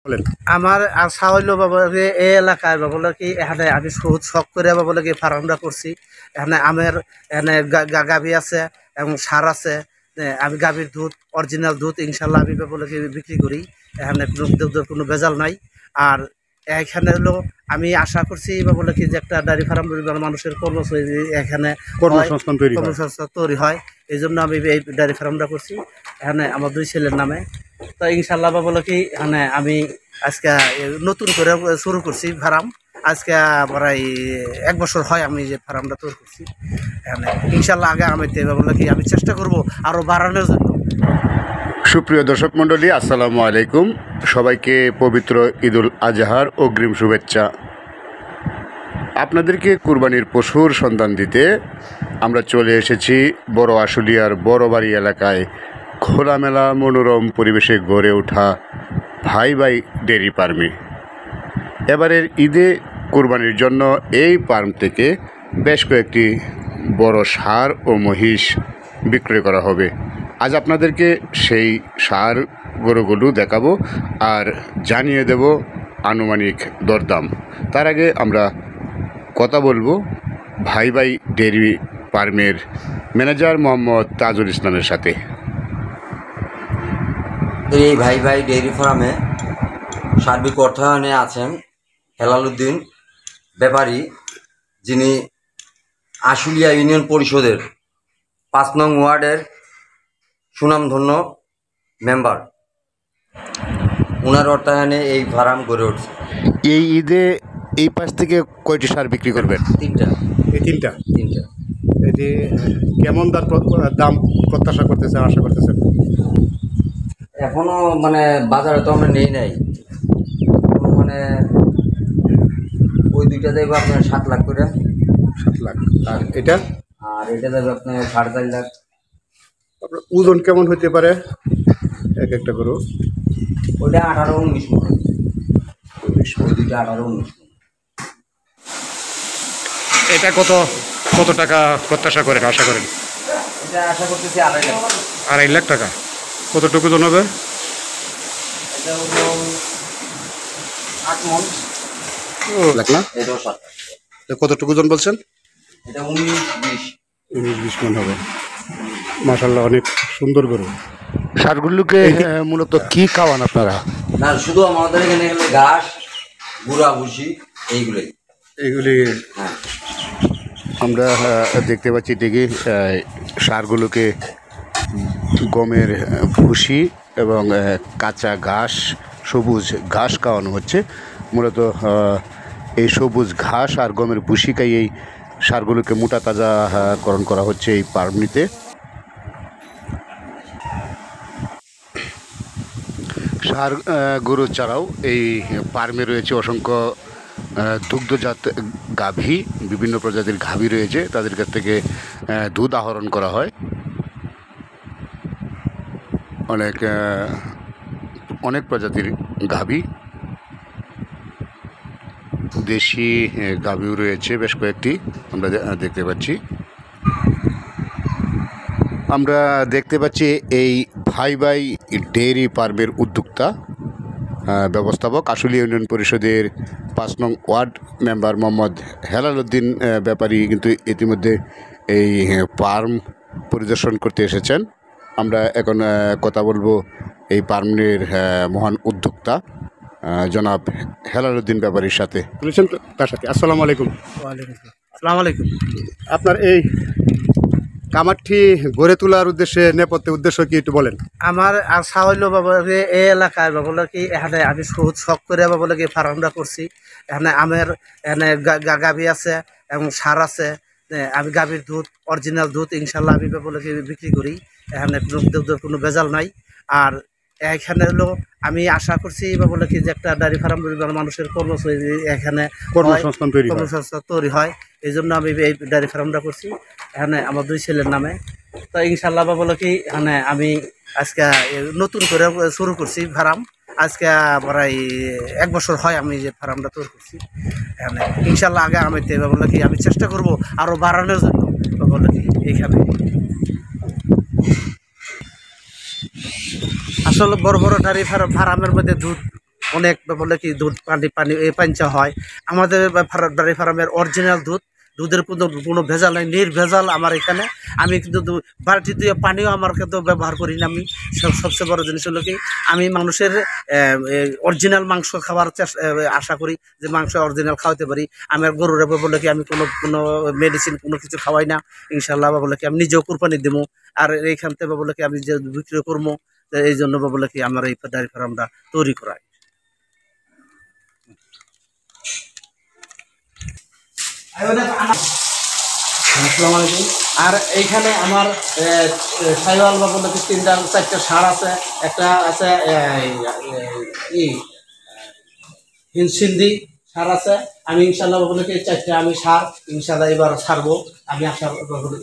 বলেন। আমার আশা হইল বাবা এই এলাকায় বাবলে কি এখানে আমি বহুত শখ করে বাবলে কি ফার্মটা করছি। এখানে আমের এখানে গাভী আছে এবং সার আছে। আমি গাভীর দুধ অরিজিনাল দুধ ইনশাল্লাহ আমি বাবলে কি বিক্রি করি। এখানে কোনো দুধের কোনো ভেজাল নাই। আর এখানে হলো আমি আশা করছি বাবলে কি যে একটা ডায়েরি ফার্ম মানুষের এখানে কর্মসংস্থান তৈরি হয়। এই জন্য আমি এই ডায়েরি ফার্মটা করছি এখানে আমার 2 ছেলের নামে। তো ইনশাল্লাহ বাবলে কি এখানে আমি আজকে নতুন করে শুরু করছি ফার্ম। আজকে প্রায় 1 বছর হয় আমি যে ফার্মটা তৈরি করছি। এখানে ইনশাল্লাহ আগে আমি বাবলে কি আমি চেষ্টা করব আরও বাড়ানোর জন্য। সুপ্রিয় দর্শক মণ্ডলী, আসসালামু আলাইকুম। সবাইকে পবিত্র ঈদুল আজহার অগ্রিম শুভেচ্ছা। আপনাদেরকে কুরবানির পশুর সন্ধান দিতে আমরা চলে এসেছি বড় আশুলিয়ার বড়বাড়ি এলাকায় খোলামেলা মনোরম পরিবেশে গড়ে ওঠা ভাই ভাই ডেয়ারি ফার্মে। এবারের ঈদে কুরবানির জন্য এই ফার্ম থেকে বেশ কয়েকটি বড় ষাঁড় ও মহিষ বিক্রয় করা হবে। আজ আপনাদেরকে সেই ষাঁড় গরুগুলো দেখাবো আর জানিয়ে দেব আনুমানিক দরদাম। তার আগে আমরা কথা বলবো ভাই ভাই ডেয়ারি ফার্মের ম্যানেজার মোহাম্মদ তাজুল ইসলামের সাথে। এই ভাই ভাই ডেয়ারি ফার্মে সার্বিক অর্থায়নে আছেন হেলালুদ্দিন ব্যাপারী, যিনি আশুলিয়া ইউনিয়ন পরিষদের 5 নং ওয়ার্ডের সুনামধন্য মেম্বার। ওনার অর্থায়নে এই ফার্ম গড়ে উঠছে। এই ঈদে এই পাশ থেকে কয়টি ষাঁড় বিক্রি করবেন? 3টা। এই তিনটা। এটি কেমন দাম প্রত্যাশা করতেছেন, আশা করতেছেন? এখনো মানে বাজারে তো আমরা নেই নাই, মানে ওই 2টা দেবো আপনার 7 লাখ করে। 7 লাখ। আর এটা? আর এটা দেবে আপনার 4.5 লাখ। আপনার ওজন কেমন হতে পারে এক একটা গরু? ওইটা 18-19 মন। 2টা 18-19। এটা কত টাকা প্রত্যাশা করেন, আশা করেন? এটা আশা করতেছি 2.5 লাখ। 2.5 লাখ টাকা। কতটুকু ওজন হবে? এটা হলো 8 মন। লাখ না? এটাও 7। কতটুকু ওজন বলছেন? এটা 19-20। 19-20 মন হবে। মাশাআল্লাহ, অনেক সুন্দর গরু। ষাঁড়গুলোকে মূলত কি খাওয়ান আপনারা? না, শুধু আমাদের এখানে গেলে ঘাস, গুঁড়া ভুসি এইগুলোই। এগুলি হ্যাঁ, আমরা দেখতে পাচ্ছি দেখি ষাঁড়গুলোকে গমের ভুসি এবং কাঁচা ঘাস, সবুজ ঘাস খাওয়ানো হচ্ছে। মূলত এই সবুজ ঘাস আর গমের ভুসি খাই এই ষাঁড়গুলোকে মোটা তাজাকরণ করা হচ্ছে এই ফার্মটিতে। ষাঁড় গরু ছাড়াও এই ফার্মে রয়েছে অসংখ্য দুগ্ধজাত গাভী, বিভিন্ন প্রজাতির গাভী রয়েছে। তাদের কাছ থেকে দুধ আহরণ করা হয়। অনেক প্রজাতির গাভী, দেশি গাভীও রয়েছে বেশ কয়েকটি আমরা দেখতে পাচ্ছি। আমরা দেখতে পাচ্ছি এই ভাই ভাই ডেয়ারি ফার্মের উদ্যোক্তা ব্যবস্থাপক আশুলিয়া ইউনিয়ন পরিষদের 5 নং ওয়ার্ড মেম্বার মোহাম্মদ হেলালুদ্দিন ব্যাপারী কিন্তু ইতিমধ্যে এই ফার্ম পরিদর্শন করতে এসেছেন। আমরা এখন কথা বলবো এই ফার্মের মহান উদ্যোক্তা জনাব হেলালুদ্দিন ব্যাপারীর সাথে। বলেছেন তার সাথে। আসসালামু আলাইকুম। আসসালামু আলাইকুম। আপনার এই কামারটি গড়ে তোলার উদ্দেশ্যে নেপথ্যে উদ্দেশ্য কি একটু বলেন। আমার আশা হইল বাবা এই এলাকায় বাবলে কি এখানে আমি বহুত শখ করে বাবলে কি ফার্মটা করছি। এখানে আমের এখানে গাভী আছে এবং সার আছে। আমি গাভীর দুধ অরিজিনাল দুধ ইনশাল্লাহ আমি বাবলে কি বিক্রি করি। এখানে কোনো দুধের কোনো ভেজাল নাই। আর এখানে হলো আমি আশা করছি বাবলে কি যে একটা ডায়েরি ফার্ম মানুষের এখানে কর্মসংস্থান তৈরি হয়। এই জন্য আমি এই ডায়েরি ফার্মটা করছি এখানে আমার 2 ছেলের নামে। তো ইনশাল্লাহ বাবলে কি এখানে আমি আজকে নতুন করে শুরু করছি ফার্ম। আজকে প্রায় 1 বছর হয় আমি যে ফার্মটা তৈরি করছি। এখানে ইনশাল্লাহ আগে আমি বাবলে কি আমি চেষ্টা করব আরও বাড়ানোর জন্য বাবলে কি এইখানে। আসলে বড় বড় ডায়েরি ফার্মের মধ্যে দুধ অনেক বলে কি দুধ পানি পাঞ্চা হয়। আমাদের ডেয়ারি ফার্মের অরিজিনাল দুধের কোনো ভেজাল নেই, নির্ভেজাল আমার এখানে। আমি কিন্তু বালতি দিয়ে পানিও আমার কিন্তু ব্যবহার করি না। আমি সবচেয়ে বড় জিনিস হলো কি, আমি মানুষের অরিজিনাল মাংস খাওয়ার আশা করি, যে মাংস অরিজিনাল খাওয়াতে পারি। আমার গরুর বলে কি আমি কোনো মেডিসিন কোনো কিছু খাওয়াই না ইনশাল্লাহ। বলে কি আমি নিজেও কুরবানি দেবো, আর এইখান থেকে বলে কি আমি যে বিক্রি করবো, এই জন্য বলে কি আমার এই ডেয়ারি ফার্মটা তৈরি করা। আসসালামু আলাইকুম। আর এইখানে আমার সাইওয়াল বা বলে কি 3-4টা ষাঁড় আছে, একটা আছে হিনসিন্দি ষাঁড় আছে। আমি ইনশাল্লাহ বলে কি 4টা আমি ষাঁড় ইনশাল্লাহ এবার ছাড়বো। আমি আশা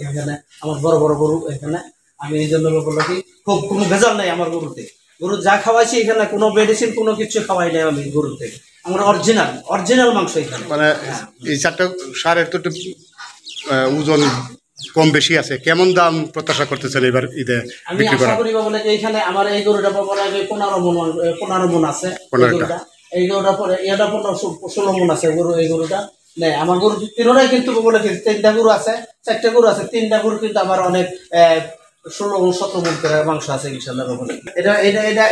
এখানে আমার বড় বড় গরু এখানে। আমি এই জন্য বলে কি খুব কোনো ভেজাল নেই আমার গরুতে। গরু যা খাওয়াইছি এখানে কোনো মেডিসিন কোনো কিছু খাওয়াই নাই আমি গরুর থেকে। আমার অরিজিনাল মাংস এখানে। মানে এই 4টা সারের তো একটু ওজন কম বেশি আছে, কেমন দাম প্রত্যাশা করতেছেন এবার ঈদে আমি বিক্রি আশা করা? করি বলে এইখানে আমার এই গরুটা বলে 15 মন আছে। এই গরুটা পরে এটা 16 মন আছে গরু। এই গরুটা নেই আমার গরু তিনটাই কিন্তু বলে 3টা গরু আছে, 4টা গরু আছে, 3টা গরু কিন্তু আমার অনেক 16-17 মন করে মাংস আছে ইনশাল্লাহ বলে।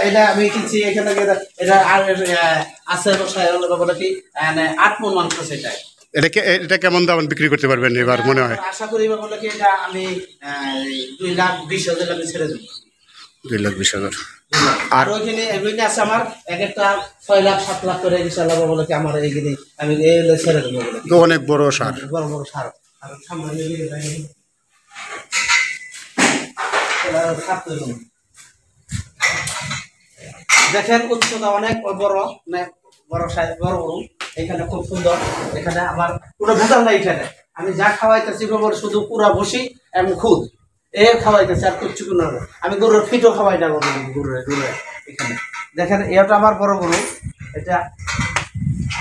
এটা আমি কিনছি এখানে। এটা আর আছে বলে কি 8 মন মাংস আছে। এটা কেমন দাম বিক্রি করতে পারবেন এবার মনে হয়? আশা করি বলে কি এটা আমি 2,20,000 আমি ছেড়ে দেবো। 2,20,000। আর ওইখানে আছে আমার এক একটা 6 লাখ 7 লাখ করে ইনশাআল্লাহ বলে কি আমার এইখানে আমি ছেড়ে দেবো বলে। তো অনেক বড় সার, বড় বড় সার। আর সামনে দেখেন উচ্চতা অনেক বড়, বড় সাইজ, বড় গরু এখানে খুব সুন্দর। এখানে আমার কোনো ভেজাল নাই। এখানে আমি যা খাওয়াইতেছি শুধু পুরা বসি এবং খুদ খাওয়াইতেছি, আর কিচ্ছু কোনো। আমি গরুর ফিটও খাওয়াই না গরুর এখানে। দেখেন এটা আমার বড় গরু।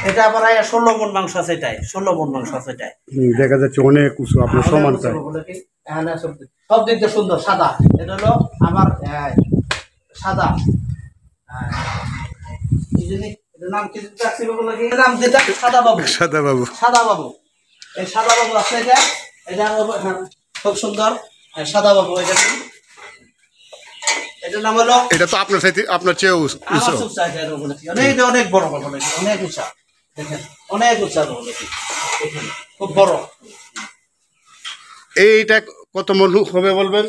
এটা আবার 16 মন মাংস আছে। এটাই 16 মন মাংস আছে। এটাই দেখা যাচ্ছে অনেক উঁচু, আপনার সমান চাই। এখানে সব দিক দিয়ে সুন্দর সাদা। এটা হলো আমার সাদা নাম কি নাম যেটা সাদা বাবু। সাদা বাবু এই সাদা বাবু আছে। এটা খুব সুন্দর সাদা বাবু। এটার নাম হলো, এটা তো আপনার চেয়ে অনেক বড় বাবু, অনেক উঁচা। দেখেন অনেক উঁচা বাবু, খুব বড়। এইটা কত মন হবে বলবেন?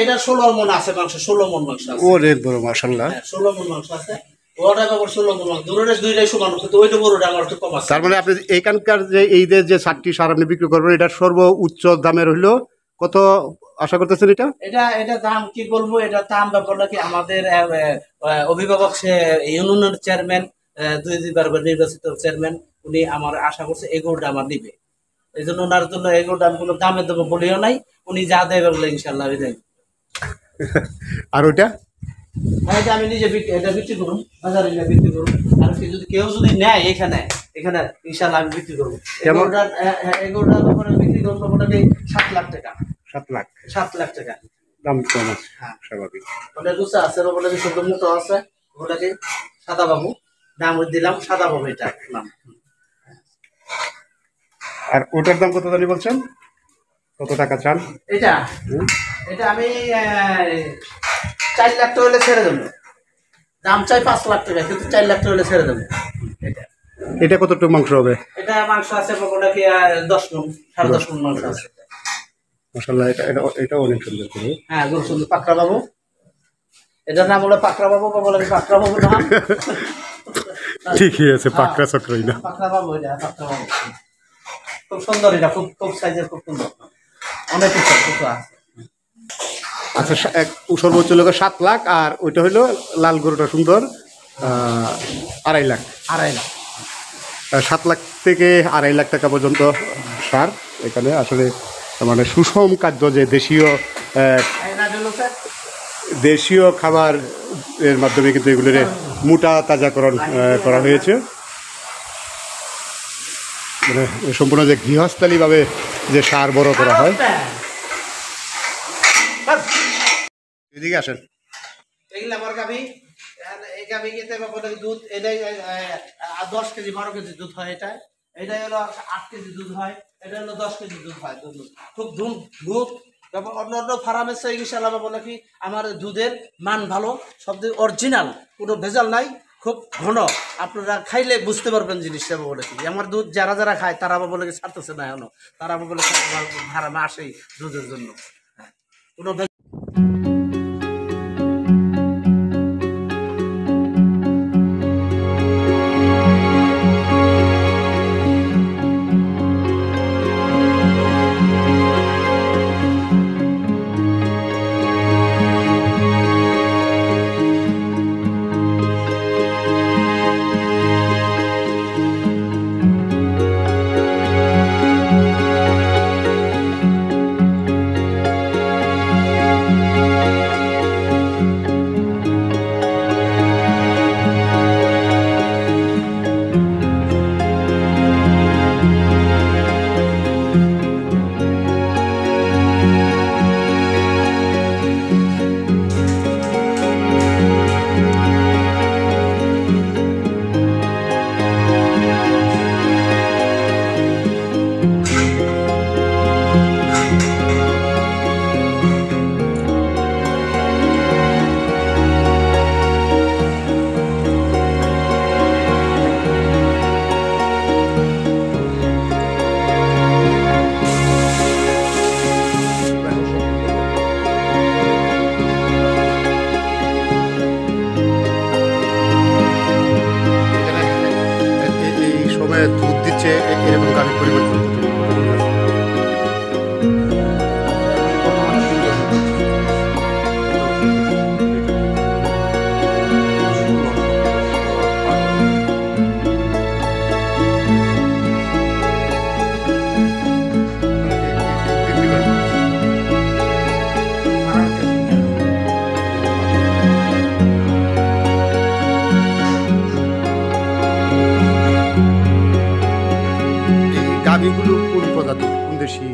এটা 16 মন আছে মাংস। 16 মন মাংস আছে। অনেক বড় মাশাআল্লাহ। 16 মন মাংস আছে। ওটা আবার 16 মন মাংস। দুটোর দুইটাই সমান, কিন্তু ওইটা বড়টা আমার একটু কম আছে। তার মানে আপনি এইখানকার যে ঈদের যে 7টি সার আপনি বিক্রি করবেন, এটার সর্বোচ্চ দামের হইলো কত আশা করতেছেন? এটা দাম কি বলবো, এটা দাম ব্যাপার নাকি আমাদের অভিভাবক সে ইউনিয়নের চেয়ারম্যান, 2বার নির্বাচিত চেয়ারম্যান, উনি আমার আশা করছে এই গরুটা আমার নিবে। এই জন্য ওনার জন্য এই গরুটা আমি কোনো দামে দেবো বলিও নাই। উনি যা দেবে বলে ইনশাল্লাহ আমি দেব। আর ওইটা এটা আমি নিজে এটা বিক্রি করুন, বাজারে বিক্রি করুন। আর যদি কেউ যদি নেয় এখানে ইনশাল্লাহ আমি বিক্রি করবো। এই গরুটা বিক্রি করবো মোটামুটি 7 লাখ টাকা। 7 লাখ টাকা দাম কম আছে। হ্যাঁ, স্বাভাবিক। অনেক উঁচা আছে বলে কি, শুধু মোটো আছে। ওটাকে সাদা বাবু নাম দিলাম, সাদা বাবু এটা নাম। আর ওটার দাম কত জানি বলছেন? কত টাকা চান? এটা আমি 4 লাখ টাকা হলে ছেড়ে দেবো। দাম চাই 5 লাখ টাকা, কিন্তু 4 লাখ টাকা হলে ছেড়ে দেবো। এটা কতটুকু মাংস হবে? এটা মাংস আছে নাকি 10 মন, 10.5 মন মাংস আছে। মাশাআল্লাহ, এটা অনেক সুন্দর করে। হ্যাঁ, গরু সুন্দর। পাকড়া বাবু, এটার নাম হলো পাকড়া বাবু। বলে পাকড়া বাবু না, ঠিকই আছে, পাকড়া চক্রই না, পাকড়া বাবু। এটা পাকড়া বাবু খুব সুন্দর। এটা খুব সাইজের, খুব সুন্দর, অনেক কিছু আছে। আচ্ছা, সর্বোচ্চ লোক 7 লাখ, আর ওইটা হইলো লাল গরুটা সুন্দর 2.5 লাখ। 7 লাখ থেকে 2.5 লাখ টাকা পর্যন্ত সার এখানে। আসলে মানে সুষম খাদ্য, যে দেশীয় খাবার এর মাধ্যমে কিন্তু এগুলোর মোটা তাজাকরণ করা হয়েছে। মানে সম্পূর্ণ যে গৃহস্থালীভাবে যে সার বড় করা হয়। এদিকে আসেন। এগুলো আমার গাভী। গাভিতে বলে দুধ এটাই 10 কেজি 12 কেজি দুধ হয়। এটাই হলো 8 কেজি দুধ হয়। এটা হলো 10 কেজি দুধ হয়। খুব দুধ অন্য অন্য ফার্মের চেয়ে ইনশাআল্লাহ বলে কি আমার দুধের মান ভালো, সব দিক অরিজিনাল, কোনো ভেজাল নাই, খুব ঘন। আপনারা খাইলে বুঝতে পারবেন জিনিসটা বলে কি। আমার দুধ যারা যারা খায় তারা বলে কি ছাড়তেছে না এখনো, তারা বলে ফার্মে আসেই দুধের জন্য। কোনো দুধ দিচ্ছে এরকম গাভীর পরিমাণ কত? গাভীগুলো কোন প্রজাতি, কোন দেশি?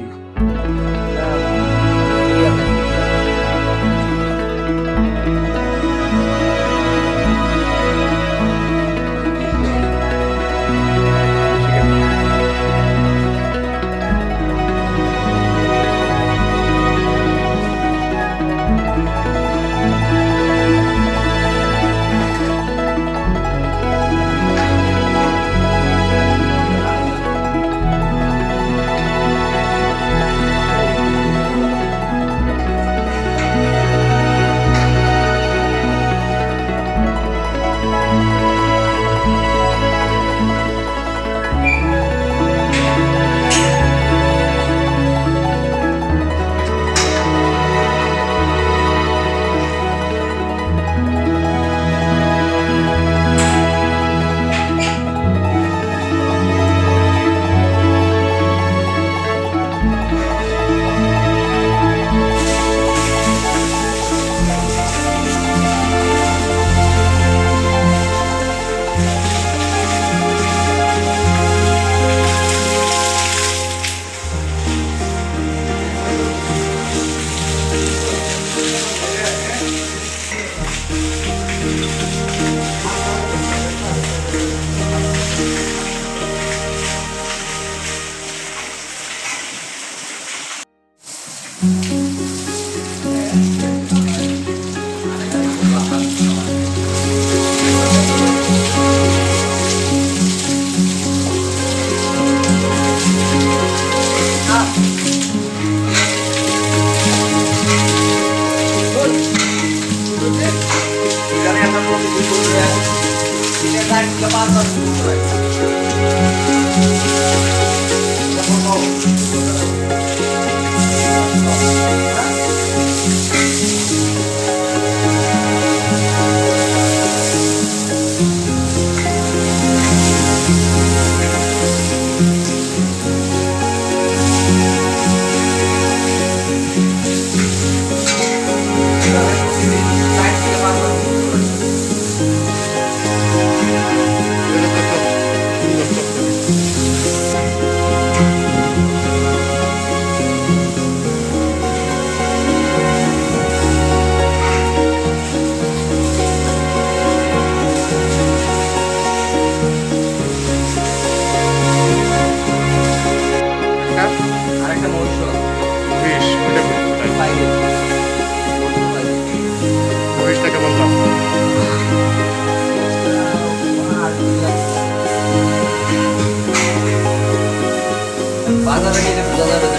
বাজারে গেলে বোঝা যাবে যে